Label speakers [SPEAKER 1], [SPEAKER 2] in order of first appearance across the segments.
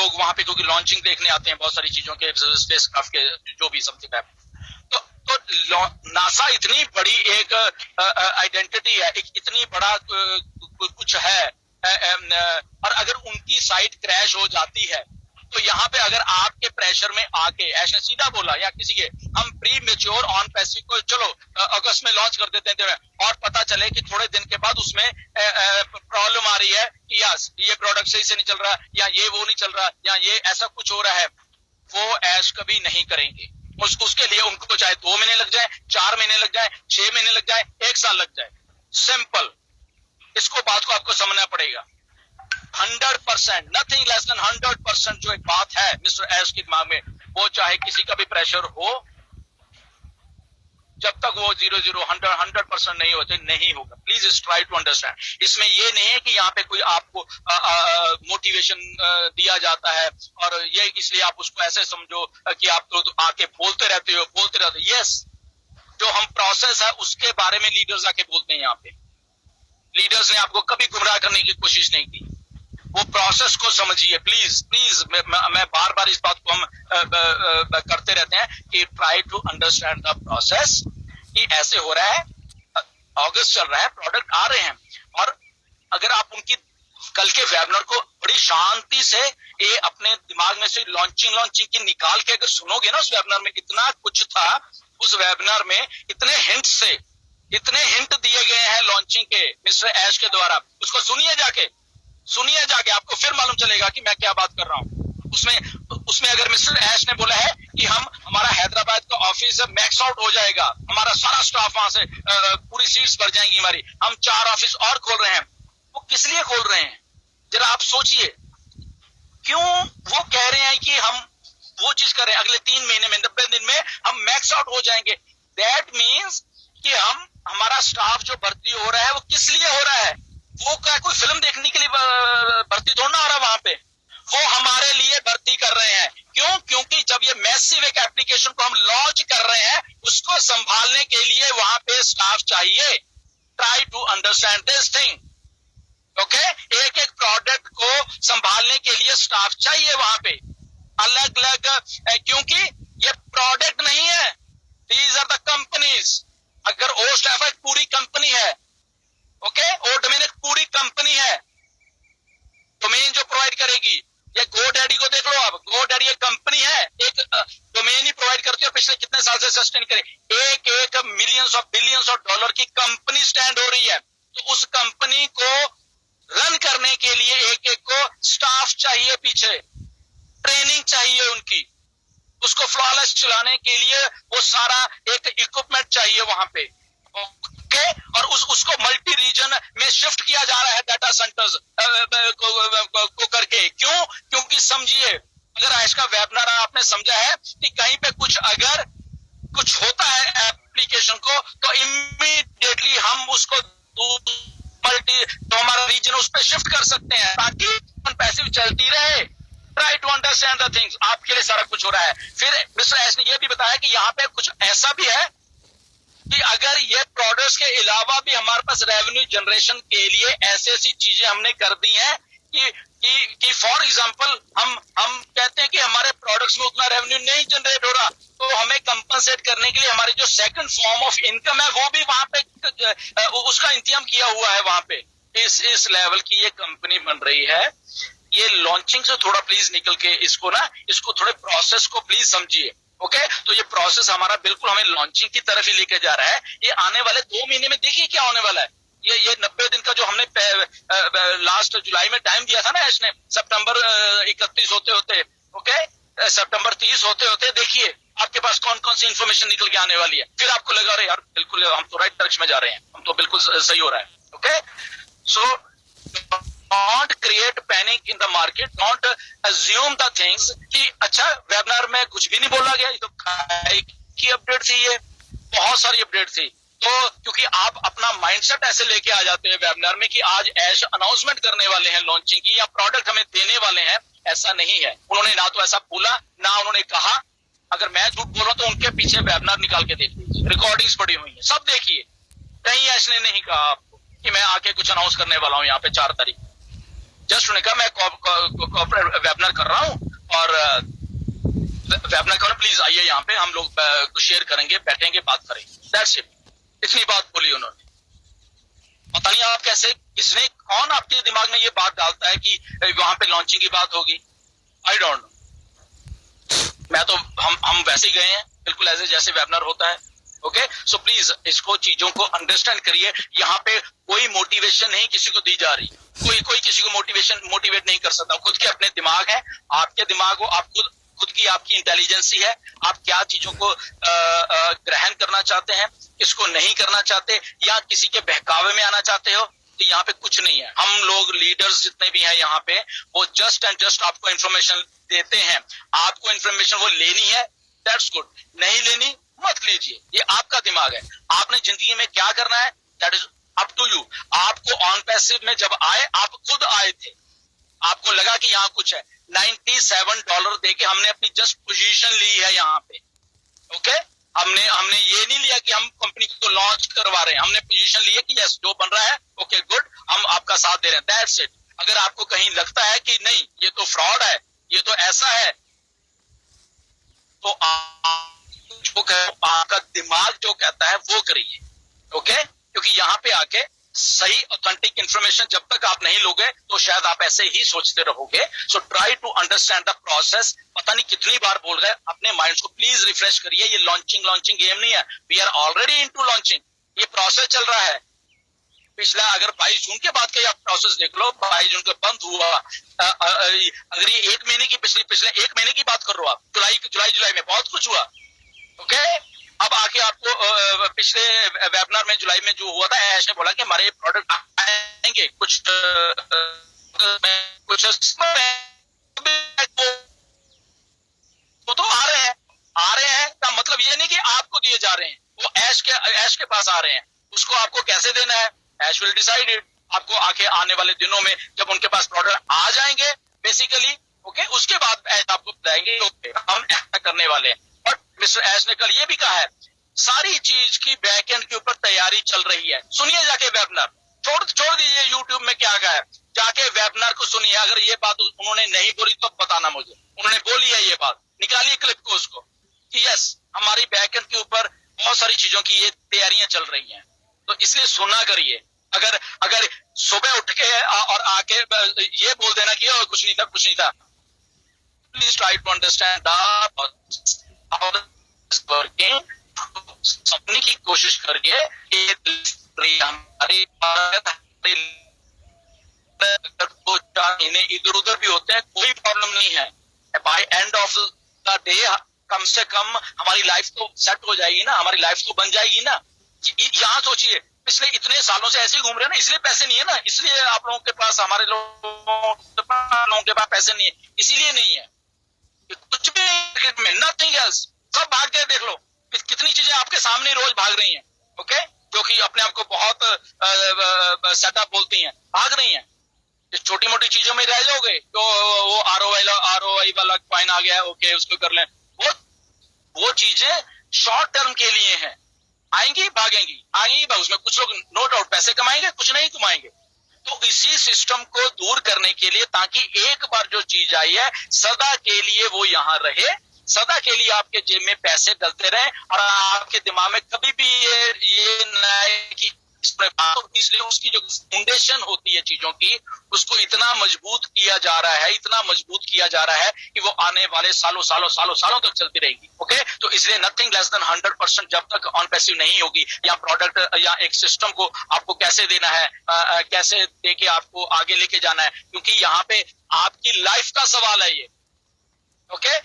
[SPEAKER 1] लोग वहां पे क्योंकि लॉन्चिंग देखने आते हैं बहुत सारी चीजों के, स्पेसक्राफ्ट के जो भी समथिंग है। तो नासा इतनी बड़ी एक आइडेंटिटी है, इतनी बड़ा कुछ है, और अगर उनकी साइट क्रैश हो जाती है तो यहाँ पे अगर आपके प्रेशर में आके, ऐश ने सीधा बोला या किसी के, हम प्री मेच्योर ऑन पैसिव को चलो अगस्त में लॉन्च कर देते हैं, और पता चले कि थोड़े दिन के बाद उसमें प्रॉब्लम आ रही है कि यस ये प्रोडक्ट सही से नहीं चल रहा, या ये वो नहीं चल रहा, या ये ऐसा कुछ हो रहा है, वो ऐश कभी नहीं करेंगे। उसके लिए उनको चाहे 2 महीने लग जाए, 4 महीने लग जाए, 6 महीने लग जाए, 1 साल लग जाए, सिंपल। इसको बात को आपको समझना पड़ेगा। 100%, नथिंग लेस देन 100% जो एक बात है मिस्टर ऐश के दिमाग में, वो चाहे किसी का भी प्रेशर हो, जब तक वो 100% नहीं होते नहीं होगा। Please try to understand. इसमें ये नहीं है कि यहाँ पे कोई आपको मोटिवेशन दिया जाता है और ये इसलिए आप उसको ऐसे समझो कि आप तो आके बोलते रहते हो। यस, जो हम प्रोसेस है उसके बारे में लीडर्स आके बोलते हैं। यहाँ पे लीडर्स ने आपको कभी गुमराह करने की कोशिश नहीं की। वो प्रोसेस को समझिए प्लीज। मैं बार बार इस बात को हम करते रहते हैं कि try to understand the process, कि ऐसे हो रहा है, अगस्त चल रहा है, प्रोडक्ट आ रहे हैं, और अगर आप उनकी कल के वेबिनार को बड़ी शांति से ये अपने दिमाग में से लॉन्चिंग की निकाल के अगर सुनोगे ना, उस वेबिनार में इतना कुछ था, उस वेबिनार में इतने हिंट दिए गए हैं लॉन्चिंग के मिस्टर ऐश के द्वारा। उसको सुनिए जाके आपको फिर मालूम चलेगा कि मैं क्या बात कर रहा हूं। उसमें अगर मिस्टर ऐश ने बोला है कि हमारा हैदराबाद का ऑफिस मैक्स आउट हो जाएगा, हमारा सारा स्टाफ वहां से पूरी सीट्स भर जाएंगी हमारी, हम 4 ऑफिस और खोल रहे हैं, वो किस लिए खोल रहे हैं जरा आप सोचिए। क्यों वो कह रहे हैं कि हम वो चीज कर रहे हैं, अगले 3 महीने में 90 दिन में हम मैक्स आउट हो जाएंगे। दैट मीन्स कि हमारा स्टाफ जो भर्ती हो रहा है वो किस लिए हो रहा है? वो क्या कोई फिल्म देखने के लिए भर्ती थोड़ा ना हो रहा वहां पे, वो हमारे लिए भर्ती कर रहे हैं। क्यों? क्योंकि जब ये मैसिव एक एप्लीकेशन को हम लॉन्च कर रहे हैं, उसको संभालने के लिए वहां पे स्टाफ चाहिए। Try to understand this thing. Okay, एक एक प्रोडक्ट को संभालने के लिए स्टाफ चाहिए वहां पे अलग अलग, क्योंकि ये प्रोडक्ट नहीं है, दीज आर द कंपनीज। अगर ओ स्टाफ एक पूरी कंपनी है, ओके, ओ डोमेन एक पूरी कंपनी है, डोमेन जो प्रोवाइड करेगी, ये GoDaddy को देख लो आप, GoDaddy एक कंपनी है, एक डोमेन ही प्रोवाइड करती है, पिछले कितने साल से सस्टेन करे, एक millions of billions of dollar की कंपनी स्टैंड हो रही है। तो उस कंपनी को रन करने के लिए एक एक को स्टाफ चाहिए, पीछे ट्रेनिंग चाहिए उनकी, उसको फ्लॉलेस चलाने के लिए वो सारा एक इक्विपमेंट चाहिए वहां पे। ओके, और उसको मल्टी रीजन में शिफ्ट किया जा रहा है डाटा सेंटर्स को करके। क्यों? क्योंकि समझिए, अगर आज का वेबिनार आपने समझा है कि कहीं पे अगर कुछ होता है एप्लीकेशन को, तो इमीडिएटली हम उसको तो हमारा रीजन उस पर शिफ्ट कर सकते हैं ताकि पैसिव चलती रहे। Try to understand the things, आपके लिए सारा कुछ हो रहा है। फिर मिस्टर एस ने यह भी बताया कि यहाँ पे कुछ ऐसा भी है कि अगर ये प्रोडक्ट्स के अलावा भी हमारे पास रेवेन्यू जनरेशन के लिए ऐसी चीजें हमने कर दी हैं कि फॉर एग्जांपल हम कहते हैं कि हमारे प्रोडक्ट्स में उतना रेवेन्यू नहीं जनरेट हो रहा, तो हमें कंपनसेट करने के लिए हमारी जो सेकंड फॉर्म ऑफ इनकम है वो भी वहां पे उसका इंतजाम किया हुआ है। वहां पे इस लेवल की ये कंपनी बन रही है। ये लॉन्चिंग से थोड़ा प्लीज निकल के इसको थोड़े प्रोसेस को प्लीज समझिए। ओके, तो ये प्रोसेस हमारा बिल्कुल हमें लॉन्चिंग की तरफ ही लेके जा रहा है। ये आने वाले 2 महीने में देखिए क्या होने वाला है। ये 90 दिन का जो हमने लास्ट जुलाई में टाइम दिया था ना इसने, सितंबर 31 होते, ओके, सितंबर 30 होते देखिए आपके पास कौन कौन सी इंफॉर्मेशन निकल के आने वाली है। फिर आपको लगा अरे यार बिल्कुल हम तो राइट डायरेक्शन में जा रहे हैं, हम तो बिल्कुल सही हो रहा है। Okay, so Don't create panic in the market. Don't assume the things कि अच्छा वेबिनार में कुछ भी नहीं बोला गया, ये तो की अपडेट थी, ये बहुत सारी अपडेट थी। तो क्योंकि आप अपना माइंडसेट ऐसे लेके आ जाते हैं वेबिनार में कि आज ऐश अनाउंसमेंट करने वाले हैं लॉन्चिंग की या प्रोडक्ट हमें देने वाले हैं, ऐसा नहीं है। उन्होंने ना तो ऐसा बोला ना उन्होंने कहा। अगर मैं झूठ बोल रहा हूं तो उनके पीछे वेबिनार निकाल के देख लीजिए, रिकॉर्डिंग्स पड़ी हुई है, सब देखिए। कहीं ऐश ने नहीं कहा आपको कि मैं आके कुछ अनाउंस करने वाला हूं यहाँ पे 4 तारीख। जस्ट उन्होंने कहा मैं कॉर्पोरेट वेबिनार कर रहा हूँ और वेबिनार करो, प्लीज आइए यहाँ पे, हम लोग शेयर करेंगे, बैठेंगे, बात करेंगे, दैट्स इट। इतनी बात बोली उन्होंने। पता नहीं आप कैसे, किसने, कौन आपके दिमाग में ये बात डालता है कि वहां पे लॉन्चिंग की बात होगी। I don't know. मैं तो हम वैसे ही गए हैं बिल्कुल ऐसे जैसे वेबिनार होता है। ओके, सो प्लीज इसको चीजों को अंडरस्टैंड करिए। यहाँ पे कोई मोटिवेशन नहीं किसी को दी जा रही, कोई किसी को मोटिवेट नहीं कर सकता। खुद के अपने दिमाग है, आपके दिमाग हो, आप खुद की आपकी इंटेलिजेंसी है, आप क्या चीजों को ग्रहण करना चाहते हैं, किसको नहीं करना चाहते, या किसी के बहकावे में आना चाहते हो, तो यहाँ पे कुछ नहीं है। हम लोग लीडर्स जितने भी हैं यहाँ पे, वो जस्ट एंड जस्ट आपको इन्फॉर्मेशन देते हैं। आपको इन्फॉर्मेशन वो लेनी है, दैट्स गुड, नहीं लेनी मत लीजिए, ये आपका दिमाग है। आपने जिंदगी में क्या करना है, that is up to you. आपको ऑन पैसिव में जब आए, आप खुद आए थे, आपको लगा कि यहाँ कुछ है, $97 देके हमने अपनी जस्ट पोजीशन ली है यहाँ पे। ओके, हमने ये नहीं लिया कि हम कंपनी को लॉन्च करवा रहे हैं, हमने पोजीशन ली है कि यस जो बन रहा है ओके गुड, हम आपका साथ दे रहे हैं, दैट्स इट। अगर आपको कहीं लगता है कि नहीं ये तो फ्रॉड है, ये तो ऐसा है, तो आपका दिमाग जो कहता है वो करिए। ओके, क्योंकि यहाँ पे आके सही ऑथेंटिक इंफॉर्मेशन जब तक आप नहीं लोगे तो शायद आप ऐसे ही सोचते रहोगे। So try to understand the process. पता नहीं कितनी बार बोल रहे हैं, अपने माइंड को प्लीज रिफ्रेश करिए। ये लॉन्चिंग गेम नहीं है, we are already into launching, ये प्रोसेस चल रहा है। पिछला अगर 22 जून के बाद का आप प्रोसेस देख लो, 22 जून को बंद हुआ, अगर ये 1 महीने की पिछले 1 महीने की बात कर रहे हो आप, जुलाई में बहुत कुछ हुआ। ओके, अब आके आपको पिछले वेबिनार में जुलाई में जो हुआ था, ऐश ने बोला कि हमारे प्रोडक्ट आएंगे कुछ तो आ रहे हैं का मतलब ये नहीं कि आपको दिए जा रहे हैं, वो ऐश के पास आ रहे हैं। उसको आपको कैसे देना है, ऐश विल डिसाइड इट। आपको आके आने वाले दिनों में जब उनके पास प्रोडक्ट आ जाएंगे बेसिकली, ओके, उसके बाद ऐश आपको बताएंगे हम ऐसा करने वाले हैं। और मिस्टर ऐश ने कल ये भी कहा है, सारी चीज की बैकएंड के ऊपर तैयारी चल रही है। सुनिए जाके वेबिनार, छोड़ दीजिए यूट्यूब में क्या कहा है, जाके वेबिनार को सुनिए। अगर ये बात उन्होंने नहीं बोली तो बताना मुझे, उन्होंने बोली है ये बात, निकालिए क्लिप को उसको कि यस हमारी बैकएंड के ऊपर बहुत सारी चीजों की ये तैयारियां चल रही हैं। तो इसलिए सुना करिए। अगर सुबह उठ के और आके ये बोल देना कि कुछ नहीं था, please try to understand working. समझने की कोशिश करिए। हमारे 2-4 महीने इधर उधर भी होते हैं, कोई प्रॉब्लम नहीं है। By end of the day कम से कम हमारी लाइफ तो सेट हो जाएगी ना, हमारी लाइफ तो बन जाएगी ना। यहाँ सोचिए, पिछले इतने सालों से ऐसे ही घूम रहे हैं ना, इसलिए पैसे नहीं है ना, इसलिए आप लोगों के पास, हमारे लोगों के पास पैसे नहीं है, इसीलिए नहीं है। कुछ भी में नथिंग एल्स, सब भाग गए। देख लो कितनी चीजें आपके सामने रोज भाग रही हैं, ओके, जो कि अपने आप को बहुत सेटअप बोलती हैं, भाग रही हैं। छोटी मोटी चीजों में रह जाओगे तो वो आरओआई वाला कॉइन आ गया है, ओके उसको कर लें। वो चीजें शॉर्ट टर्म के लिए हैं, आएंगी भागेंगी, उसमें कुछ लोग नो डाउट पैसे कमाएंगे, कुछ नहीं कमाएंगे। तो इसी सिस्टम को दूर करने के लिए, ताकि एक बार जो चीज आई है सदा के लिए वो यहां रहे, सदा के लिए आपके जेब में पैसे डलते रहे, और आपके दिमाग में कभी भी ये न आए कि इसलिए उसकी जो फाउंडेशन होती है चीजों की, उसको इतना मजबूत किया जा रहा है कि वो आने वाले सालों तक चलती रहेगी। ओके, तो इसलिए नथिंग लेस देन 100% जब तक ऑन पैसिव नहीं होगी, या प्रोडक्ट या एक सिस्टम को आपको कैसे देना है, कैसे देके आपको आगे लेके जाना है, क्योंकि यहाँ पे आपकी लाइफ का सवाल है ये। ओके,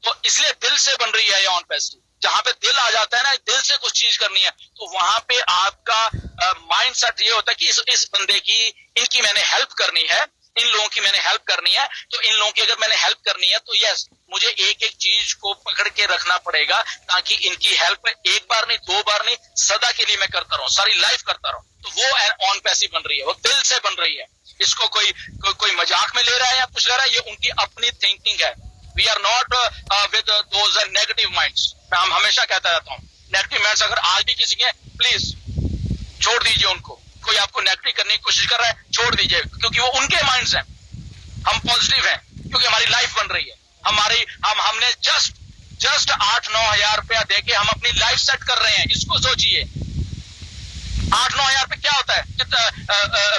[SPEAKER 1] तो इसलिए दिल से बन रही है ये ऑन पैसिव। जहां पे दिल आ जाता है ना, दिल से कुछ चीज करनी है, तो वहां पे आपका माइंड सेट ये होता है कि इस बंदे की, इनकी मैंने हेल्प करनी है, इन लोगों की मैंने हेल्प करनी है, तो इन लोगों की अगर मैंने हेल्प करनी है तो यस मुझे एक एक चीज को पकड़ के रखना पड़ेगा, ताकि इनकी हेल्प एक बार नहीं, 2 बार नहीं, सदा के लिए मैं करता रहूं, सारी लाइफ करता रहूं। तो वो ऑन पैसिव बन रही है, वो दिल से बन रही है। इसको कोई मजाक में ले रहा है या कुछ ले रहा है, ये उनकी अपनी थिंकिंग है। We are not with those negative minds. मैं हमेशा कहता रहता हूँ, नेगेटिव माइंड्स अगर आज भी किसी के, प्लीज छोड़ दीजिए उनको। कोई आपको नेगेटिव करने की कोशिश कर रहा है, छोड़ दीजिए, क्योंकि वो उनके माइंड्स हैं। हम पॉजिटिव हैं क्योंकि हमारी लाइफ बन रही है, हमने जस्ट 8-9 हजार रुपया देके हम अपनी लाइफ सेट कर रहे हैं। इसको सोचिए, 8-9 हजार पे क्या होता है?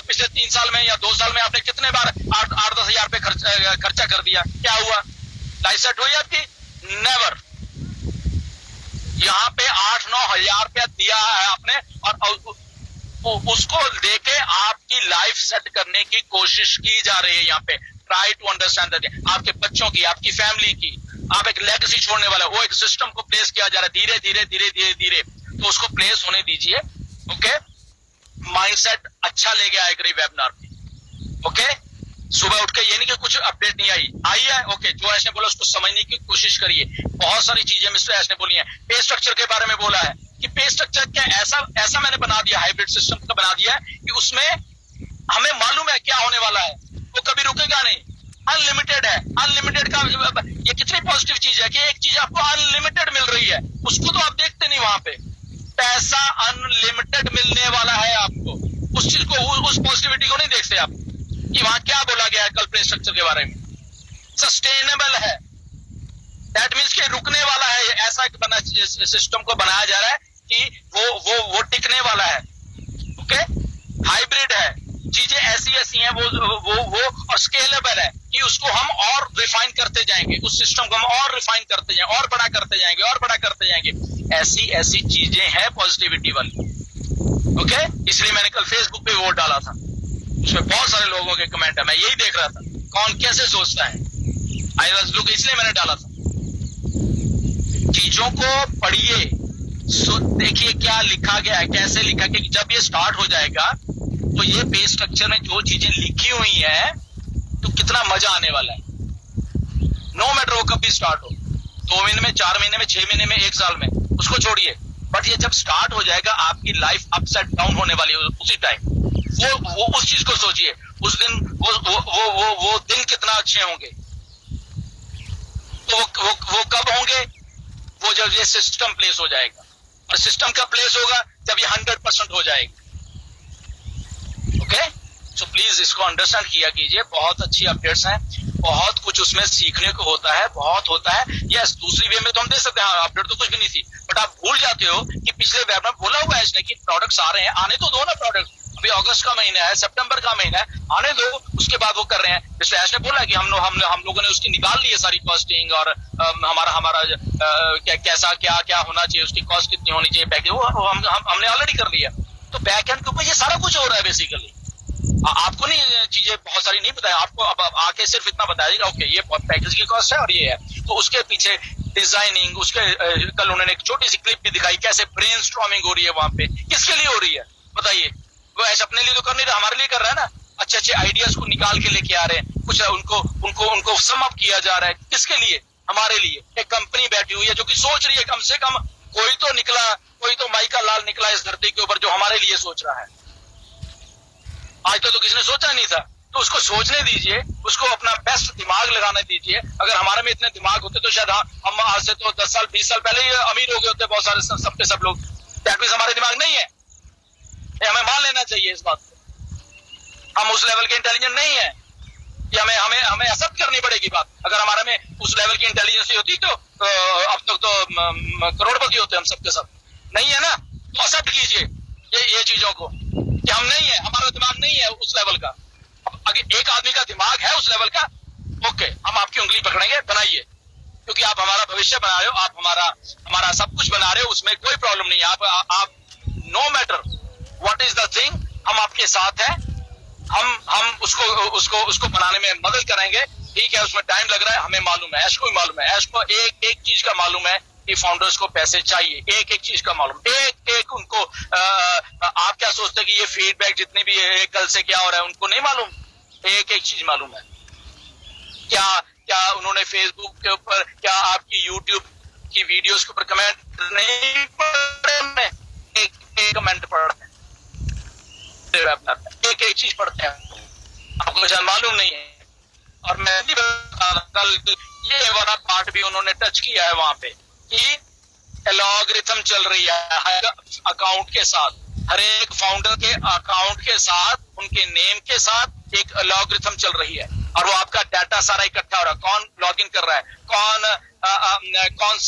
[SPEAKER 1] पिछले 3 साल में या 2 साल में आपने कितने बार 8-10 हजार पे खर्चा कर दिया? क्या हुआ? लाइफ सेट हुई आपकी? नेवर। यहाँ पे 8-9 हजार रुपया दिया है आपने और उसको देके आपकी लाइफ सेट करने की कोशिश की जा रही है। यहाँ पे ट्राई टू अंडरस्टैंड दैट, आपके बच्चों की, आपकी फैमिली की, आप एक लेगेसी छोड़ने वाला है, वो एक सिस्टम को प्लेस किया जा रहा है धीरे धीरे धीरे धीरे धीरे, तो उसको प्लेस होने दीजिए। ओके, माइंडसेट अच्छा लेके आए करीब वेबिनार में। ओके, सुबह उठ के ये नहीं कि कुछ अपडेट नहीं आई है। ओके, जो ऐश ने बोला उसको समझने की कोशिश करिए। बहुत सारी चीजें मिस्टर ऐश ने बोली हैं। पे स्ट्रक्चर के बारे में बोला है कि पे स्ट्रक्चर क्या ऐसा मैंने बना दिया, हाइब्रिड सिस्टम का बना दिया है कि उसमें हमें मालूम है क्या होने वाला है, वो कभी रुकेगा नहीं, अनलिमिटेड है। अनलिमिटेड का ये कितनी पॉजिटिव चीज है कि एक चीज आपको अनलिमिटेड मिल रही है, उसको तो आप देखते नहीं। वहां पे पैसा अनलिमिटेड मिलने वाला है आपको, उस चीज को, उस पॉजिटिविटी को नहीं देखते आप कि वहां क्या बोला गया है कल पे स्ट्रक्चर के बारे में। सस्टेनेबल है, दैट मीन्स कि रुकने वाला है। ऐसा एक सिस्टम को बनाया जा रहा है कि वो टिकने वाला है। ओके, हाइब्रिड है, चीजें ऐसी हैं वो और स्केलेबल है कि उसको हम और रिफाइन करते जाएंगे, उस सिस्टम को हम और रिफाइन करते जाएंगे, और बड़ा करते जाएंगे, और बड़ा करते जाएंगे। ऐसी चीजें हैं पॉजिटिविटी वाली। ओके, इसलिए मैंने कल फेसबुक पे वोट डाला था, उसमें बहुत सारे लोगों के कमेंट है, मैं यही देख रहा था कौन कैसे सोचता है। आई वाज लुक, इसलिए मैंने डाला था। चीजों को पढ़िए, देखिए क्या लिखा गया है, कैसे लिखा गया। जब ये स्टार्ट हो जाएगा तो ये पे स्ट्रक्चर में जो चीजें लिखी हुई है तो कितना मजा आने वाला है। नो मैटर वो कब भी स्टार्ट हो, 2 महीने में, 4 महीने में, 6 महीने में, 1 साल में, उसको छोड़िए। बट ये जब स्टार्ट हो जाएगा आपकी लाइफ अपसाइड डाउन होने वाली है उसी टाइम। वो उस चीज को सोचिए, उस दिन वो दिन कितना अच्छे होंगे। तो वो कब होंगे? वो जब ये सिस्टम प्लेस हो जाएगा, और सिस्टम का प्लेस होगा जब ये 100% हो जाएगा। ओके, सो प्लीज इसको अंडरस्टैंड किया कीजिए। बहुत अच्छी अपडेट्स हैं, बहुत कुछ उसमें सीखने को होता है, बहुत होता है। यस, दूसरी वे में तो हम दे सकते हैं, अपडेट तो कुछ भी नहीं थी, बट आप भूल जाते हो कि पिछले वेब में बोला हुआ है इसने कि प्रोडक्ट्स आ रहे हैं, आने तो दो ना प्रोडक्ट। अभी अगस्त का महीना है, सितंबर का महीना है, आने दो, उसके बाद वो कर रहे हैं। जैसे ऐश ने बोला कि हम लोगों ने उसकी निकाल ली है सारी कॉस्टिंग, और हमारा कैसा क्या होना चाहिए, उसकी कॉस्ट कितनी होनी चाहिए, पैकेज वो हमने ऑलरेडी कर लिया। तो बैक एंड के ऊपर ये सारा कुछ हो रहा है बेसिकली। आपको नहीं चीजें बहुत सारी नहीं बताया, आपको अब आके सिर्फ इतना बताया ओके ये पैकेज की कॉस्ट है और ये है, तो उसके पीछे डिजाइनिंग, उसके कल उन्होंने एक छोटी सी क्लिप भी दिखाई कैसे ब्रेनस्टॉर्मिंग हो रही है वहां पे। किसके लिए हो रही है बताइए? वो ऐसे अपने लिए तो कर नहीं रहा, हमारे लिए कर रहा है ना। अच्छे अच्छे आइडियाज को निकाल के लेके आ रहे हैं, कुछ उनको सम अप किया जा रहा है। किसके लिए? हमारे लिए। एक कंपनी बैठी हुई है जो कि सोच रही है, कम से कम कोई तो निकला, कोई तो माई का लाल निकला इस धरती के ऊपर जो हमारे लिए सोच रहा है। आज तो किसी ने सोचा नहीं था, तो उसको सोचने दीजिए, उसको अपना बेस्ट दिमाग लगाने दीजिए। अगर हमारे में इतने दिमाग होते तो शायद हम आज से तो 10 साल 20 साल पहले ही अमीर हो गए होते बहुत सारे, सबके सब लोग। दैट मींस हमारे दिमाग नहीं है, हमें मान लेना चाहिए इस बात को। हम उस लेवल के इंटेलिजेंट नहीं है, ये हमें एक्सेप्ट करनी पड़ेगी बात। अगर हमारे में उस लेवल की इंटेलिजेंस होती तो अब तक तो करोड़पति होते हम सबके सब। नहीं है ना, तो एक्सेप्ट कीजिए ये चीजों को कि हम नहीं है, हमारा दिमाग नहीं है उस लेवल का। अब अगर एक आदमी का दिमाग है उस लेवल का, ओके, हम आपकी उंगली पकड़ेंगे, बनाइए, क्योंकि आप हमारा भविष्य बना रहे हो, आप हमारा सब कुछ बना रहे हो, उसमें कोई प्रॉब्लम नहीं है। आप no matter what is the thing, हम आपके साथ हैं, हम उसको बनाने में मदद करेंगे। ठीक है, उसमें टाइम लग रहा है, हमें मालूम है, ऐश को भी मालूम है, ऐश को एक चीज का मालूम है कि फाउंडर्स को पैसे चाहिए, एक चीज का मालूम, एक उनको आप क्या सोचते हैं कि ये फीडबैक जितनी भी है कल से क्या हो रहा है उनको नहीं मालूम। एक चीज मालूम है, क्या उन्होंने फेसबुक के ऊपर, क्या आपकी यूट्यूब की वीडियोस के ऊपर कमेंट नहीं पढ़े? एक कमेंट पढ़ रहे हैं, एक चीज पढ़ते हैं, आपको शायद मालूम नहीं है। और मैं भी कल ये वाला पार्ट भी उन्होंने टच किया है वहां पे कि एलॉगरिथम चल रही है हर अकाउंट के साथ, हर एक फाउंडर के अकाउंट के साथ, उनके नेम के साथ एक एलॉगरिथम चल रही है। और वो आपका डाटा सारा इकट्ठा हो रहा है, कौन लॉगिन कर रहा है, कौन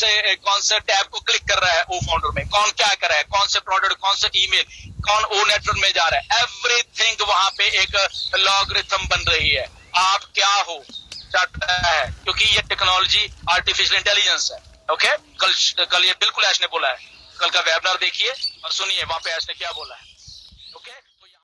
[SPEAKER 1] से टैब को क्लिक कर रहा है ओ फाउंडर में, कौन क्या कर रहा है, कौन से प्रोडक्ट, कौन से ईमेल, कौन ओ नेटवर्क में जा रहा है, एवरीथिंग वहां पे एक लॉगरिथम बन रही है। आप क्या हो चाहता है, क्योंकि ये टेक्नोलॉजी आर्टिफिशियल इंटेलिजेंस है। ओके, कल ये बिल्कुल ऐश ने बोला है, कल का वेबिनार देखिए और सुनिए वहां पे ऐश ने क्या बोला है।